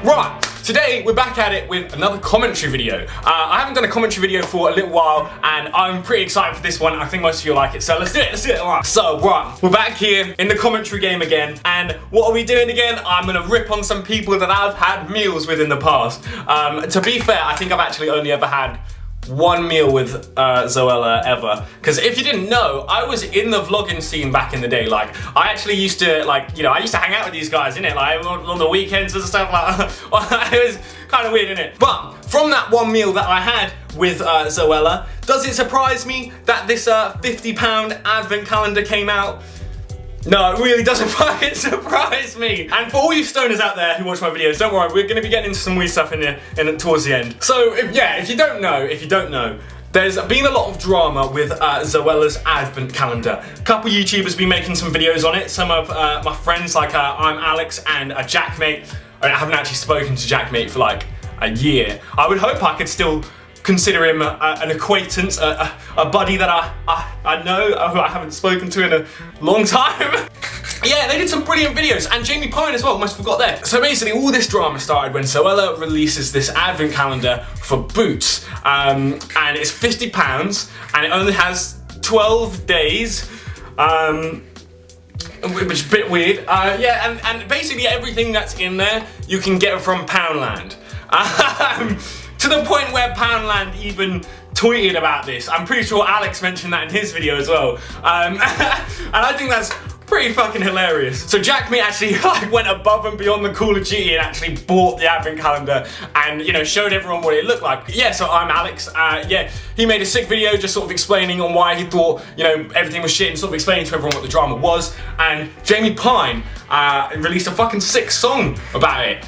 Right, today we're back at it with another commentary video. I haven't done a commentary video for a little while, and I'm pretty excited for this one. I think most of you like it, so let's do it, Right. So, right, we're back here in the commentary game again, and what are we doing again? I'm gonna rip on some people that I've had meals with in the past. To be fair, I think I've actually only ever had one meal with Zoella ever, because if you didn't know, I was in the vlogging scene back in the day. Like, I actually used to, like, you know, I used to hang out with these guys, innit, like on the weekends and stuff like that. It was kind of weird, innit? But from that one meal that I had with Zoella, does it surprise me that this £50 advent calendar came out? No, it really doesn't fucking surprise me. And for all you stoners out there who watch my videos, don't worry, we're gonna be getting into some weird stuff towards the end. So, if you don't know, there's been a lot of drama with Zoella's advent calendar. A couple YouTubers have been making some videos on it. Some of my friends, like I'm Alex and Jackmate. I haven't actually spoken to Jackmate for like a year. I would hope I could still consider him an acquaintance, a buddy that I know, who I haven't spoken to in a long time. Yeah, they did some brilliant videos, and Jamie Pine as well, almost forgot that. So basically, all this drama started when Zoella releases this advent calendar for Boots, and it's £50, and it only has 12 days, which is a bit weird. Yeah, and basically everything that's in there, you can get from Poundland. To the point where Poundland even tweeted about this. I'm pretty sure Alex mentioned that in his video as well. And I think that's pretty fucking hilarious. So Jackmate actually like went above and beyond the Call of Duty and actually bought the advent calendar and, you know, showed everyone what it looked like. Yeah, so I'm Alex. Yeah, he made a sick video just sort of explaining on why he thought, you know, everything was shit and sort of explaining to everyone what the drama was. And Jamie Pine released a fucking sick song about it.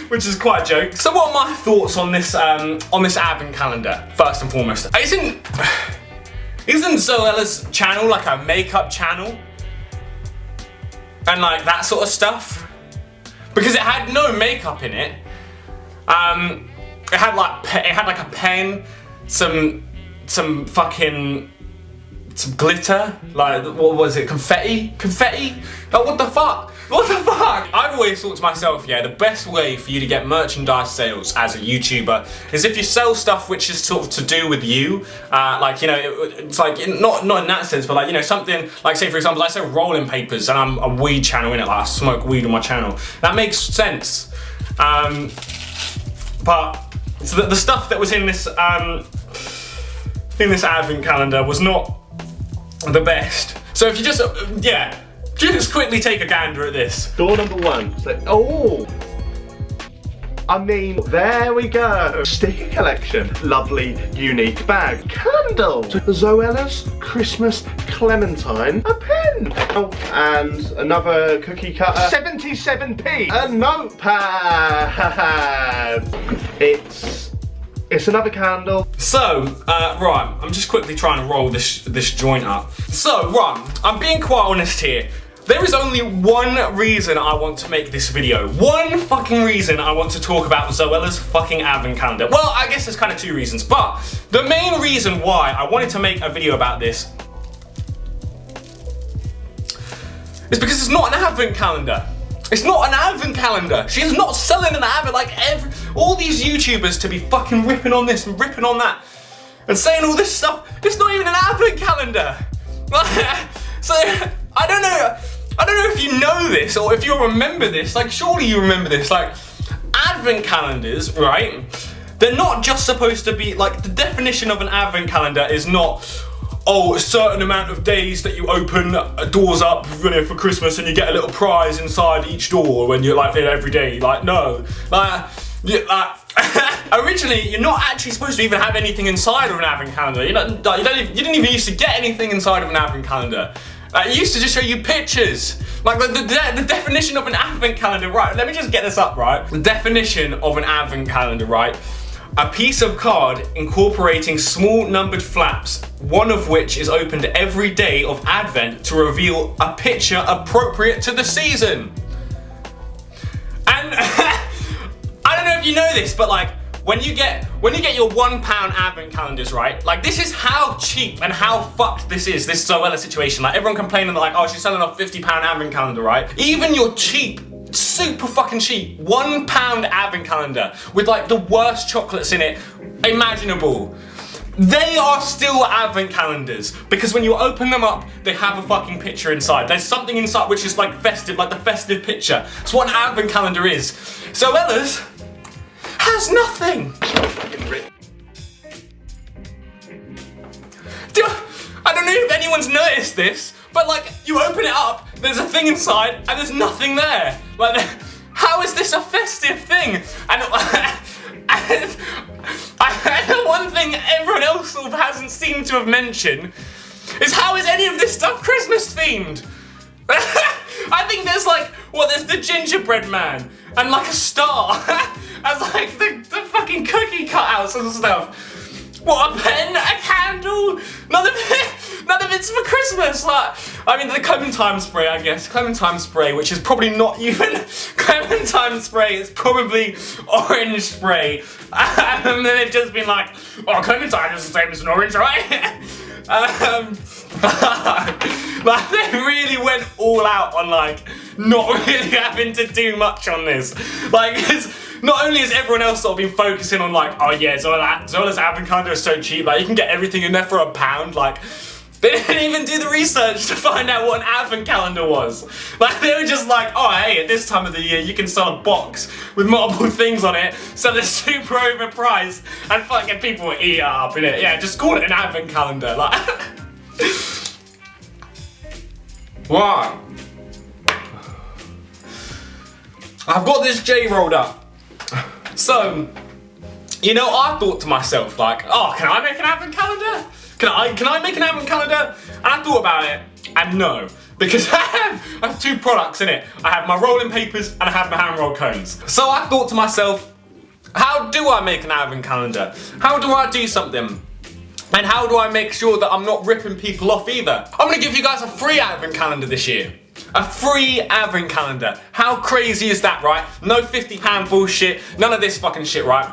Which is quite a joke. So what are my thoughts on this advent calendar, first and foremost? Isn't Zoella's channel like a makeup channel? And like that sort of stuff? Because it had no makeup in it. It had like a pen, some glitter, like, what was it, confetti? Oh, what the fuck? What the fuck? I've always thought to myself, yeah, the best way for you to get merchandise sales as a YouTuber is if you sell stuff which is sort of to do with you. Like, you know, it's like, not in that sense, but like, you know, something, like say for example, I sell rolling papers and I'm a weed channel, innit? Like I smoke weed on my channel. That makes sense. But so the stuff that was in this advent calendar was not the best. So if you just, just quickly take a gander at this. Door number one. Oh! I mean, there we go. Sticker collection. Lovely, unique bag. Candle. Zoella's Christmas Clementine. A pen. Oh, and another cookie cutter. 77p. A notepad. It's another candle. So, right, I'm just quickly trying to roll this joint up. So, right, I'm being quite honest here. There is only one reason I want to make this video. One fucking reason I want to talk about Zoella's fucking advent calendar. Well, I guess there's kind of two reasons, but the main reason why I wanted to make a video about this is because it's not an advent calendar. It's not an advent calendar. She's not selling an advent like all these YouTubers to be fucking ripping on this and ripping on that and saying all this stuff. It's not even an advent calendar. So I don't know if you know this or if you remember this. Like, surely you remember this. Like, advent calendars, right? They're not just supposed to be like, the definition of an advent calendar is not, oh, a certain amount of days that you open doors up, you know, for Christmas and you get a little prize inside each door when you're like there every day. Like, no. Originally, you're not actually supposed to even have anything inside of an advent calendar. You didn't even used to get anything inside of an advent calendar. It used to just show you pictures. Like the definition of an advent calendar, right? Let me just get this up, right? The definition of an advent calendar, right? A piece of card incorporating small numbered flaps, one of which is opened every day of Advent to reveal a picture appropriate to the season. And I don't know if you know this, but like when you get your £1 advent calendars, right? Like, this is how cheap and how fucked this is, this Zoella situation. Like, everyone complaining that, like, oh, she's selling off £50 advent calendar, right? Even your cheap super fucking cheap £1 advent calendar with like the worst chocolates in it imaginable. They are still advent calendars because when you open them up, they have a fucking picture inside. There's something inside which is like festive, like the festive picture. That's what an advent calendar is. ZOELLA'S has nothing. I don't know if anyone's noticed this, but like you open it up, there's a thing inside and there's nothing there. Like, how is this a festive thing? And one thing everyone else sort of hasn't seemed to have mentioned is how is any of this stuff Christmas themed? I think there's like, there's the gingerbread man and like a star as like the fucking cookie cutouts and stuff. What, a pen, a candle? None of it's for Christmas. Like, I mean, the Clementine spray, I guess. Clementine spray, which is probably not even Clementine spray. It's probably orange spray. And then they've just been like, oh, Clementine is the same as an orange, right? Like, they really went all out on like not really having to do much on this. Like, not only has everyone else sort of been focusing on like, oh yeah, ZOELLA'S advent calendar is so cheap, like you can get everything in there for £1, like they didn't even do the research to find out what an advent calendar was. Like they were just like, oh hey, at this time of the year you can sell a box with multiple things on it, so they're super overpriced and fucking people will eat it up in it. Yeah, just call it an advent calendar. Like wow. I've got this J rolled up. So, you know, I thought to myself like, oh, can I make an advent calendar? Can I make an advent calendar? And I thought about it, and no, because I have 2 products in it. I have my rolling papers and I have my hand rolled cones. So I thought to myself, how do I make an advent calendar? How do I do something? And how do I make sure that I'm not ripping people off either? I'm gonna give you guys a free advent calendar this year. A free advent calendar. How crazy is that, right? No £50 bullshit, none of this fucking shit, right?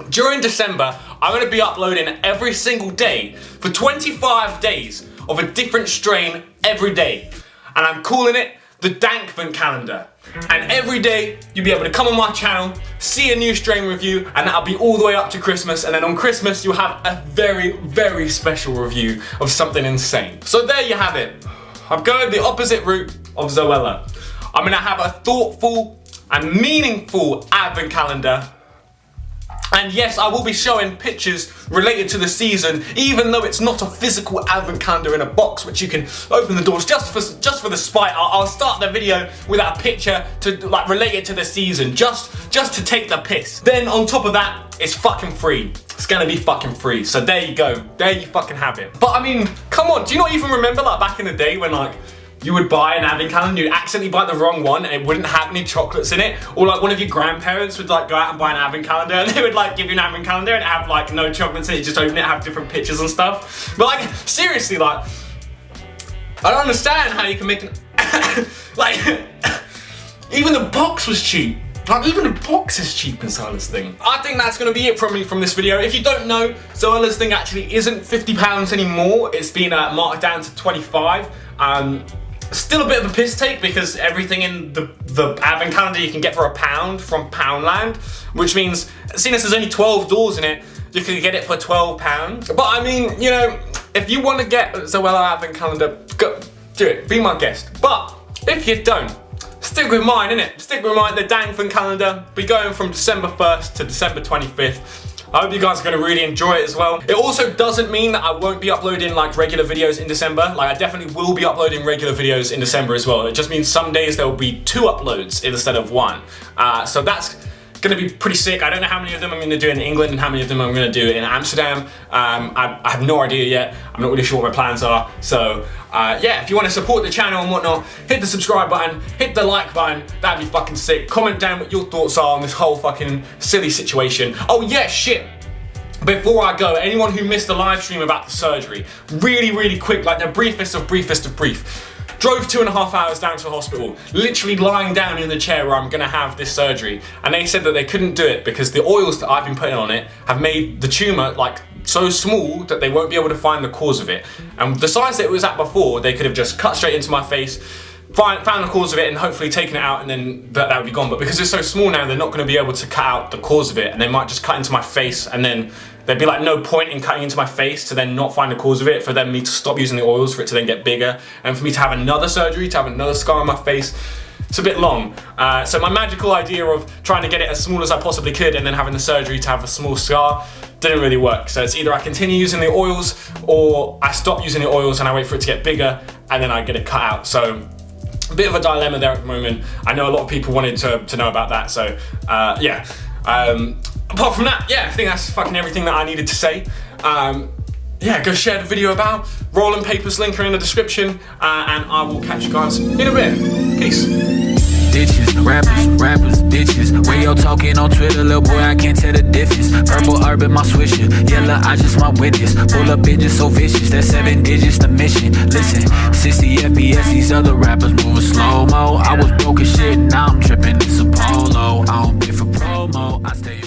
During December, I'm gonna be uploading every single day for 25 days of a different strain every day. And I'm calling it the Dankvent calendar. And every day, you'll be able to come on my channel, see a new strain review, and that'll be all the way up to Christmas. And then on Christmas, you'll have a very, very special review of something insane. So there you have it. I'm going the opposite route of ZOELLA. I'm gonna have a thoughtful and meaningful advent calendar. And yes, I will be showing pictures related to the season, even though it's not a physical advent calendar in a box, which you can open the doors just for the spite. I'll start the video with a picture to like relate it to the season, just to take the piss. Then on top of that, it's fucking free. It's gonna be fucking free. So there you go. There you fucking have it. But I mean, come on, do you not even remember like back in the day when like you would buy an advent calendar, you'd accidentally buy the wrong one and it wouldn't have any chocolates in it? Or like one of your grandparents would like go out and buy an advent calendar and they would like give you an advent calendar and have like no chocolates in it, just open it, have different pictures and stuff. But like, seriously, like, I don't understand how you can make an, like, even the box was cheap. Like, even the box is cheap in ZOELLA'S thing. I think that's gonna be it from me from this video. If you don't know, ZOELLA'S thing actually isn't £50 anymore. It's been marked down to 25. Still a bit of a piss take because everything in the advent calendar you can get for £1 from Poundland, which means, seeing as there's only 12 doors in it, you can get it for £12. But I mean, you know, if you want to get ZOELLA advent calendar, go do it, be my guest. But if you don't, stick with mine, innit? Stick with mine, the Dankvent calendar. Be going from December 1st to December 25th. I hope you guys are going to really enjoy it as well. It also doesn't mean that I won't be uploading like regular videos in December. Like, I definitely will be uploading regular videos in December as well. It just means some days there will be 2 uploads instead of 1. So that's going to be pretty sick. I don't know how many of them I'm going to do in England and how many of them I'm going to do in Amsterdam. I have no idea yet. I'm not really sure what my plans are. So yeah, if you want to support the channel and whatnot, hit the subscribe button, hit the like button. That'd be fucking sick. Comment down what your thoughts are on this whole fucking silly situation. Oh yeah, shit. Before I go, anyone who missed the live stream about the surgery, really quick, like the briefest of brief. Drove 2.5 hours down to the hospital, literally lying down in the chair where I'm gonna have this surgery. And they said that they couldn't do it because the oils that I've been putting on it have made the tumor like so small that they won't be able to find the cause of it. And the size that it was at before, they could have just cut straight into my face, found the cause of it and hopefully taken it out, and then that would be gone. But because it's so small now, they're not going to be able to cut out the cause of it, and they might just cut into my face, and then there'd be like no point in cutting into my face to then not find the cause of it, for then me to stop using the oils, for it to then get bigger, and for me to have another surgery, to have another scar on my face. It's a bit long. So my magical idea of trying to get it as small as I possibly could and then having the surgery to have a small scar didn't really work. So it's either I continue using the oils, or I stop using the oils and I wait for it to get bigger and then I get it cut out. So a bit of a dilemma there at the moment. I know a lot of people wanted to know about that, so yeah. Apart from that, yeah, I think that's fucking everything that I needed to say. Yeah, go share the video about. Rolling Papers link are in the description, and I will catch you guys in a bit. Peace. Ditches, rappers, ditches. Radio talking on Twitter, little boy, I can't tell the difference. Purple urban, my swisher. Yellow, I just my witness. Pull up bitches so vicious, that's 7 digits the mission. Listen, 60 FPS, these other rappers moving slow-mo. I was broke as shit, now I'm tripping, it's a polo. I don't pay for promo, I stay